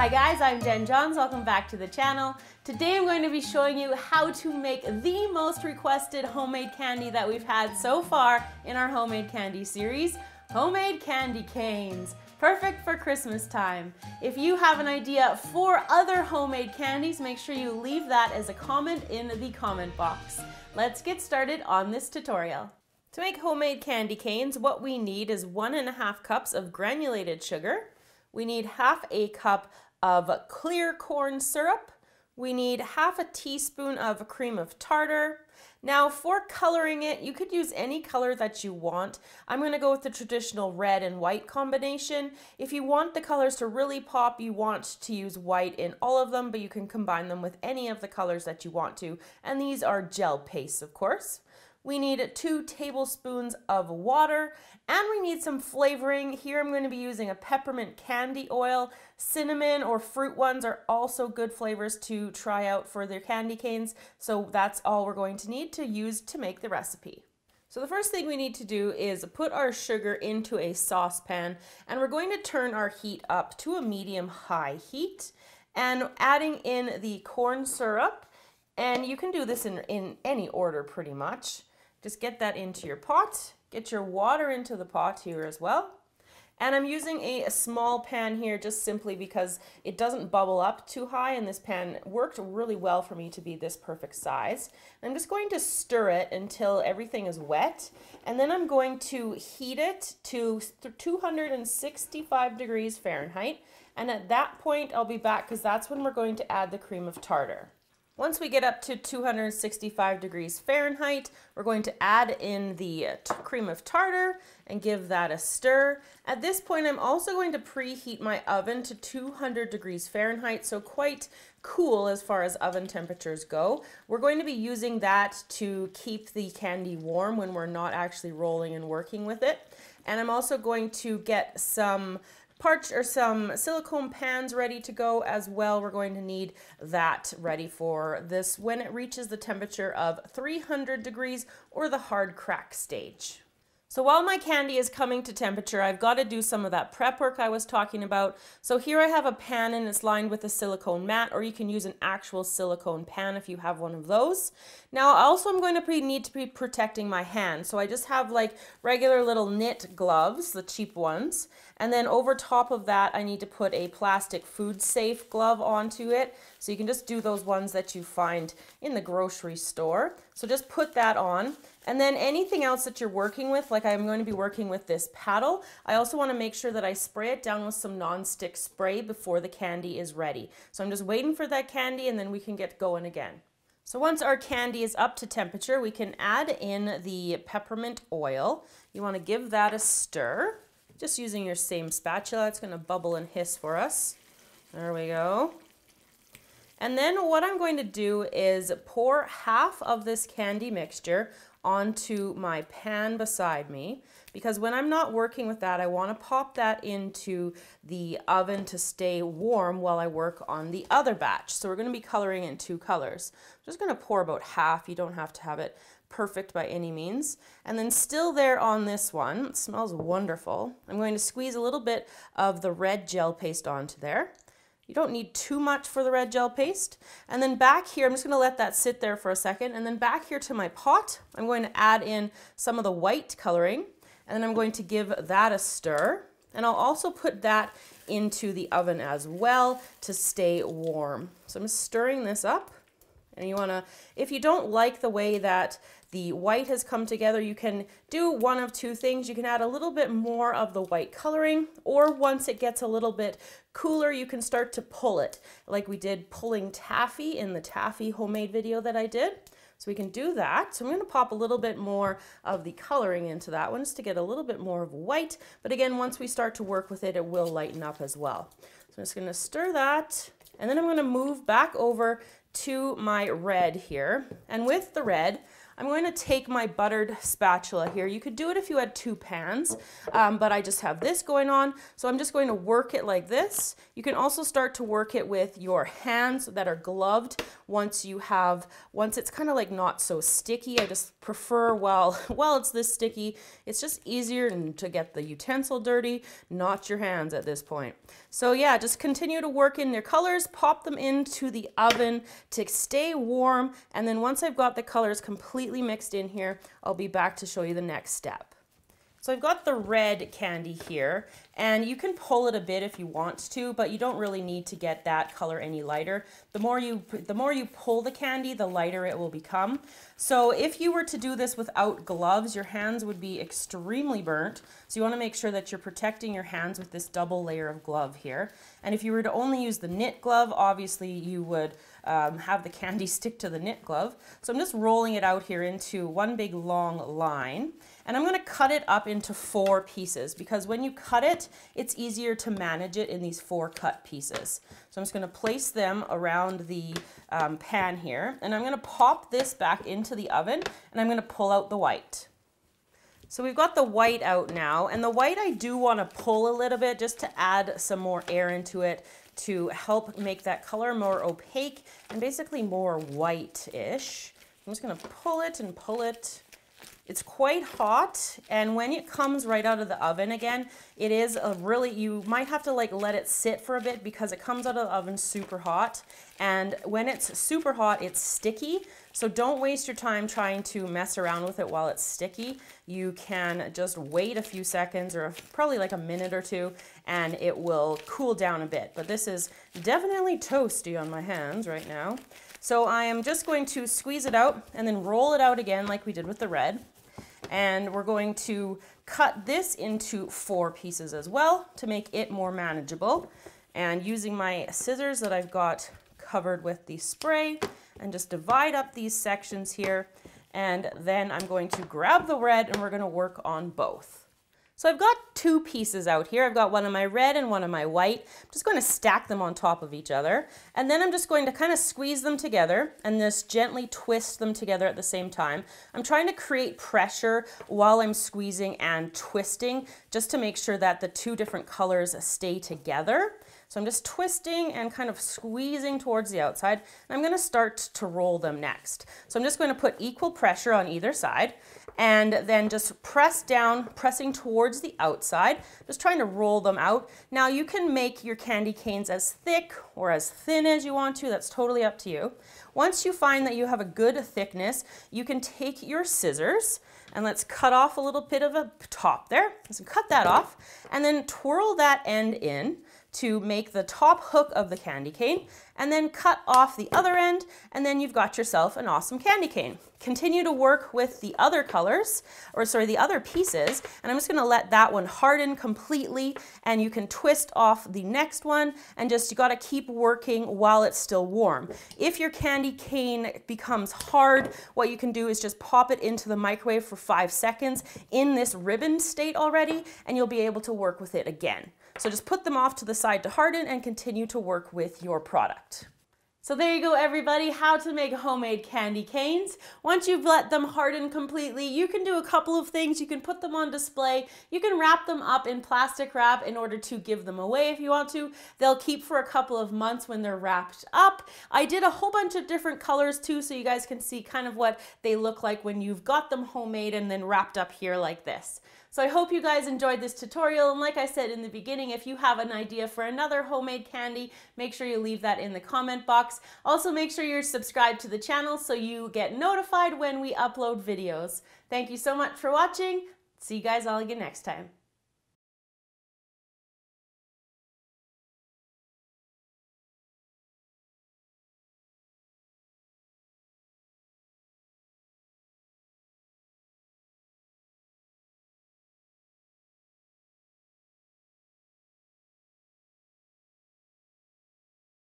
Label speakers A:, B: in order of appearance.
A: Hi guys, I'm Jen Johns. Welcome back to the channel. Today I'm going to be showing you how to make the most requested homemade candy that we've had so far in our homemade candy series, homemade candy canes. Perfect for Christmas time. If you have an idea for other homemade candies, make sure you leave that as a comment in the comment box. Let's get started on this tutorial. To make homemade candy canes, what we need is 1.5 cups of granulated sugar. We need half a cup of clear corn syrup. We need half a teaspoon of cream of tartar. Now for coloring it, you could use any color that you want. I'm going to go with the traditional red and white combination. If you want the colors to really pop, you want to use white in all of them, but you can combine them with any of the colors that you want to. And these are gel pastes, of course. We need 2 tablespoons of water, and we need some flavoring. Here I'm going to be using a peppermint candy oil. Cinnamon or fruit ones are also good flavors to try out for their candy canes, so that's all we're going to need to use to make the recipe. So the first thing we need to do is put our sugar into a saucepan, and we're going to turn our heat up to a medium-high heat, and adding in the corn syrup, and you can do this in any order pretty much. Just get that into your pot, get your water into the pot here as well. And I'm using a small pan here just simply because it doesn't bubble up too high, and this pan worked really well for me to be this perfect size. I'm just going to stir it until everything is wet, and then I'm going to heat it to 265 degrees Fahrenheit. And at that point I'll be back because that's when we're going to add the cream of tartar. Once we get up to 265 degrees Fahrenheit, we're going to add in the cream of tartar and give that a stir. At this point, I'm also going to preheat my oven to 200 degrees Fahrenheit, so quite cool as far as oven temperatures go. We're going to be using that to keep the candy warm when we're not actually rolling and working with it. And I'm also going to get some silicone pans ready to go as well. We're going to need that ready for this when it reaches the temperature of 300 degrees or the hard crack stage. So while my candy is coming to temperature, I've got to do some of that prep work I was talking about. So here I have a pan and it's lined with a silicone mat, or you can use an actual silicone pan if you have one of those. Now also I'm going to need to be protecting my hands. So I just have like regular little knit gloves, the cheap ones. And then over top of that, I need to put a plastic food safe glove onto it. So you can just do those ones that you find in the grocery store. So just put that on. And then anything else that you're working with, like I'm going to be working with this paddle, I also want to make sure that I spray it down with some non-stick spray before the candy is ready. So I'm just waiting for that candy and then we can get going again. So once our candy is up to temperature, we can add in the peppermint oil. You want to give that a stir. Just using your same spatula, it's going to bubble and hiss for us. There we go. And then what I'm going to do is pour half of this candy mixture onto my pan beside me, because when I'm not working with that, I want to pop that into the oven to stay warm while I work on the other batch. So we're going to be coloring in 2 colors. I'm just going to pour about half. You don't have to have it perfect by any means. And then still there on this one, it smells wonderful. I'm going to squeeze a little bit of the red gel paste onto there. You don't need too much for the red gel paste. And then back here, I'm just going to let that sit there for a second. And then back here to my pot, I'm going to add in some of the white coloring. And then I'm going to give that a stir. And I'll also put that into the oven as well to stay warm. So I'm stirring this up. And you want to, if you don't like the way that the white has come together, you can do one of 2 things. You can add a little bit more of the white coloring, or once it gets a little bit cooler, you can start to pull it, like we did pulling taffy in the taffy homemade video that I did. So we can do that. So I'm going to pop a little bit more of the coloring into that one just to get a little bit more of white. But again, once we start to work with it, it will lighten up as well. So I'm just going to stir that, and then I'm going to move back over to my red here. And with the red, I'm going to take my buttered spatula here. You could do it if you had 2 pans, but I just have this going on. So I'm just going to work it like this. You can also start to work it with your hands that are gloved once it's kind of like not so sticky. I just prefer while it's this sticky, it's just easier to get the utensil dirty, not your hands at this point. So yeah, just continue to work in their colors, pop them into the oven to stay warm, and then once I've got the colors completely mixed in here, I'll be back to show you the next step. So I've got the red candy here, and you can pull it a bit if you want to, but you don't really need to get that color any lighter. The more you pull the candy, the lighter it will become. So if you were to do this without gloves, your hands would be extremely burnt. So you want to make sure that you're protecting your hands with this double layer of glove here. And if you were to only use the knit glove, obviously you would have the candy stick to the knit glove. So I'm just rolling it out here into one big long line, and I'm going to cut it up into 4 pieces because when you cut it, it's easier to manage it in these 4 cut pieces. So I'm just going to place them around the pan here, and I'm going to pop this back into the oven, and I'm going to pull out the white. So we've got the white out now, and the white I do want to pull a little bit just to add some more air into it to help make that color more opaque and basically more white-ish. I'm just going to pull it and pull it. It's quite hot, and when it comes right out of the oven again, it is you might have to like let it sit for a bit because it comes out of the oven super hot, and when it's super hot, it's sticky. So don't waste your time trying to mess around with it while it's sticky. You can just wait a few seconds or probably like a minute or 2, and it will cool down a bit. But this is definitely toasty on my hands right now. So I am just going to squeeze it out and then roll it out again like we did with the red. And we're going to cut this into 4 pieces as well to make it more manageable. And using my scissors that I've got covered with the spray, and just divide up these sections here. And then I'm going to grab the red and we're going to work on both. So I've got 2 pieces out here. I've got one of my red and one of my white. I'm just going to stack them on top of each other. And then I'm just going to kind of squeeze them together and just gently twist them together at the same time. I'm trying to create pressure while I'm squeezing and twisting just to make sure that the 2 different colors stay together. So I'm just twisting and kind of squeezing towards the outside. And I'm going to start to roll them next. So I'm just going to put equal pressure on either side and then just press down, pressing towards the outside, just trying to roll them out. Now you can make your candy canes as thick or as thin as you want to. That's totally up to you. Once you find that you have a good thickness, you can take your scissors and let's cut off a little bit of a top there. So cut that off and then twirl that end in to make the top hook of the candy cane, and then cut off the other end, and then you've got yourself an awesome candy cane. Continue to work with the other colors, the other pieces, and I'm just gonna let that one harden completely, and you can twist off the next one, and you gotta keep working while it's still warm. If your candy cane becomes hard, what you can do is just pop it into the microwave for 5 seconds in this ribbon state already, and you'll be able to work with it again. So just put them off to the side to harden and continue to work with your product. So there you go, everybody, how to make homemade candy canes. Once you've let them harden completely, you can do a couple of things. You can put them on display. You can wrap them up in plastic wrap in order to give them away if you want to. They'll keep for a couple of months when they're wrapped up. I did a whole bunch of different colors too, so you guys can see kind of what they look like when you've got them homemade and then wrapped up here like this. So I hope you guys enjoyed this tutorial, and like I said in the beginning, if you have an idea for another homemade candy, make sure you leave that in the comment box. Also, make sure you're subscribed to the channel so you get notified when we upload videos. Thank you so much for watching. See you guys all again next time.